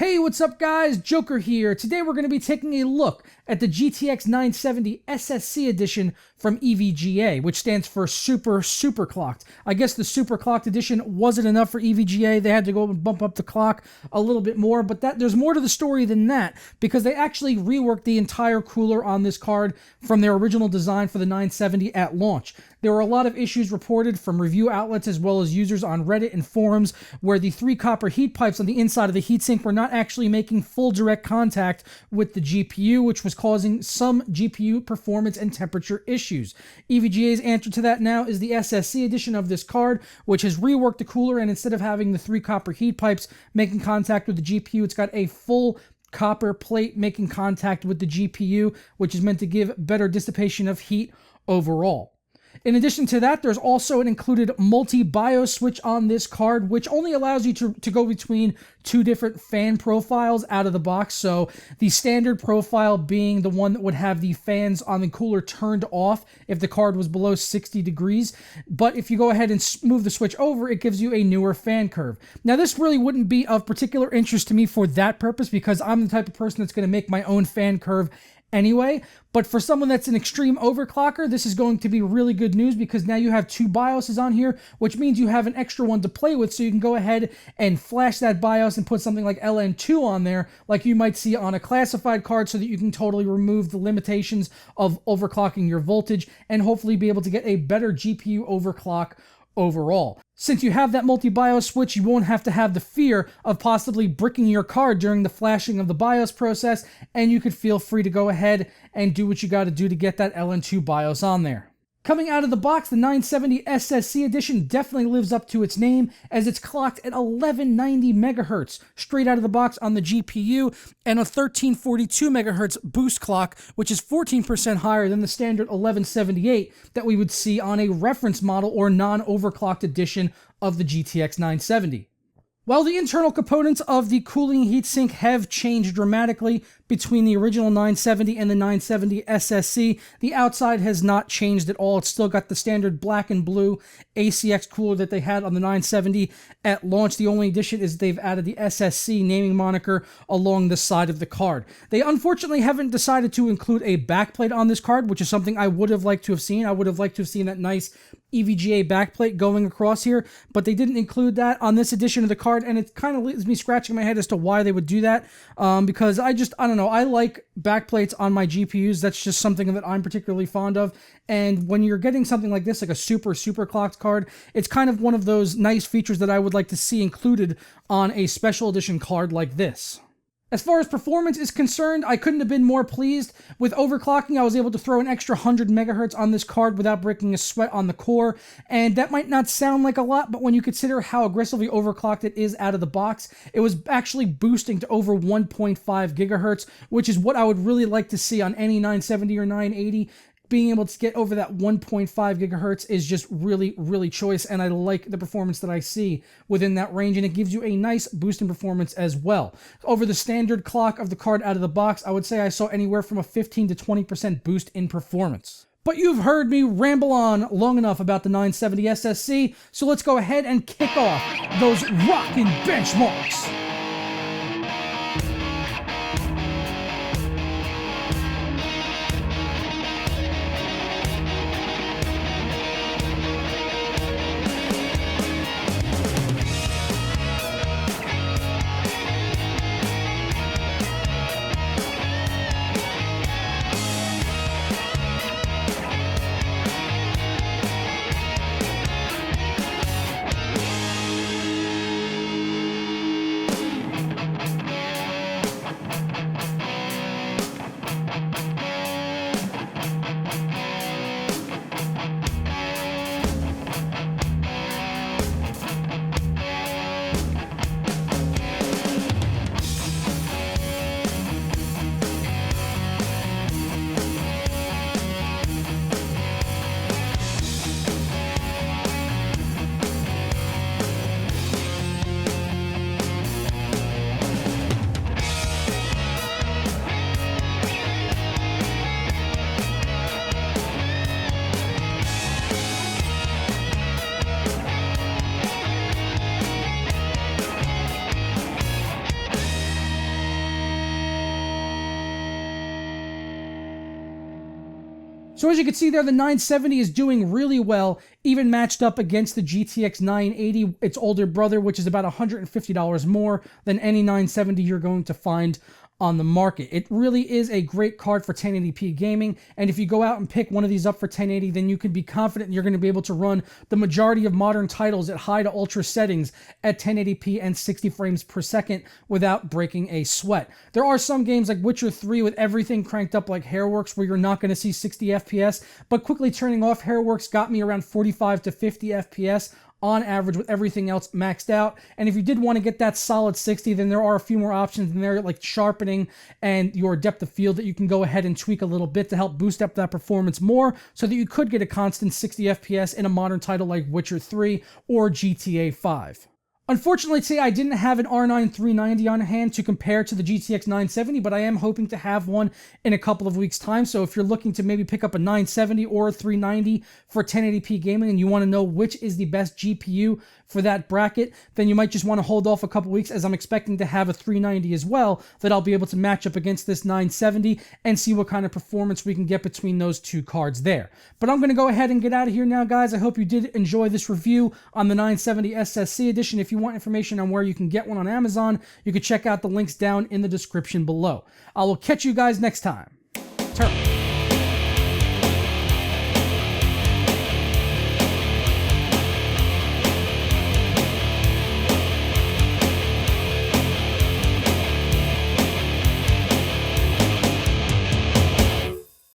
Hey, what's up guys? Joker here. Today we're going to be taking a look at the GTX 970 SSC edition from EVGA, which stands for Super Clocked. I guess the Super Clocked edition wasn't enough for EVGA. They had to go and bump up the clock a little bit more, but there's more to the story than that because they actually reworked the entire cooler on this card from their original design for the 970 at launch. There were a lot of issues reported from review outlets as well as users on Reddit and forums where the 3 copper heat pipes on the inside of the heatsink were not actually making full direct contact with the GPU, which was causing some GPU performance and temperature issues. EVGA's answer to that now is the SSC edition of this card, which has reworked the cooler, and instead of having the 3 copper heat pipes making contact with the GPU, it's got a full copper plate making contact with the GPU, which is meant to give better dissipation of heat overall. In addition to that, there's also an included multi-BIOS switch on this card, which only allows you to go between 2 different fan profiles out of the box. So the standard profile being the one that would have the fans on the cooler turned off if the card was below 60 degrees. But if you go ahead and move the switch over, it gives you a newer fan curve. Now, this really wouldn't be of particular interest to me for that purpose because I'm the type of person that's going to make my own fan curve anyway, but for someone that's an extreme overclocker, this is going to be really good news because now you have 2 BIOSes on here, which means you have an extra one to play with, so you can go ahead and flash that BIOS and put something like LN2 on there, like you might see on a classified card, so that you can totally remove the limitations of overclocking your voltage and hopefully be able to get a better GPU overclock overall. Since you have that multi-BIOS switch, you won't have to have the fear of possibly bricking your card during the flashing of the BIOS process, and you could feel free to go ahead and do what you got to do to get that LN2 BIOS on there. Coming out of the box, the 970 SSC edition definitely lives up to its name, as it's clocked at 1190 megahertz straight out of the box on the GPU, and a 1342 megahertz boost clock, which is 14% higher than the standard 1178 that we would see on a reference model or non-overclocked edition of the GTX 970. While the internal components of the cooling heatsink have changed dramatically between the original 970 and the 970 SSC, the outside has not changed at all. It's still got the standard black and blue ACX cooler that they had on the 970 at launch. The only addition is they've added the SSC naming moniker along the side of the card. They unfortunately haven't decided to include a backplate on this card, which is something I would have liked to have seen. I would have liked to have seen that nice EVGA backplate going across here, but they didn't include that on this edition of the card, and it kind of leaves me scratching my head as to why they would do that, because I don't know, I like backplates on my GPUs. That's just something that I'm particularly fond of, and when you're getting something like this, like a super clocked card, it's kind of one of those nice features that I would like to see included on a special edition card like this. As far as performance is concerned, I couldn't have been more pleased. With overclocking, I was able to throw an extra 100 megahertz on this card without breaking a sweat on the core, and that might not sound like a lot, but when you consider how aggressively overclocked it is out of the box, it was actually boosting to over 1.5 gigahertz, which is what I would really like to see on any 970 or 980. Being able to get over that 1.5 gigahertz is just really choice, and I like the performance that I see within that range, and it gives you a nice boost in performance as well. Over the standard clock of the card out of the box, I would say I saw anywhere from a 15 to 20% boost in performance. But you've heard me ramble on long enough about the 970 SSC, so let's go ahead and kick off those rockin' benchmarks. So as you can see there, the 970 is doing really well, even matched up against the GTX 980, its older brother, which is about $150 more than any 970 you're going to find on the market. It really is a great card for 1080p gaming, and if you go out and pick one of these up for 1080, then you can be confident you're going to be able to run the majority of modern titles at high to ultra settings at 1080p and 60 frames per second without breaking a sweat. There are some games like Witcher 3 with everything cranked up like Hairworks where you're not going to see 60 FPS, but quickly turning off Hairworks got me around 45 to 50 FPS on average with everything else maxed out. And if you did want to get that solid 60, then there are a few more options in there like sharpening and your depth of field that you can go ahead and tweak a little bit to help boost up that performance more so that you could get a constant 60 FPS in a modern title like Witcher 3 or GTA 5. Unfortunately, today I didn't have an R9 390 on hand to compare to the GTX 970, but I am hoping to have one in a couple of weeks' time. So if you're looking to maybe pick up a 970 or a 390 for 1080p gaming and you want to know which is the best GPU for that bracket, then you might just want to hold off a couple weeks, as I'm expecting to have a 390 as well that I'll be able to match up against this 970 and see what kind of performance we can get between those two cards there. But I'm going to go ahead and get out of here now, guys. I hope you did enjoy this review on the 970 SSC edition. If you want information on where you can get one on Amazon, you can check out the links down in the description below. I will catch you guys next time. Turn.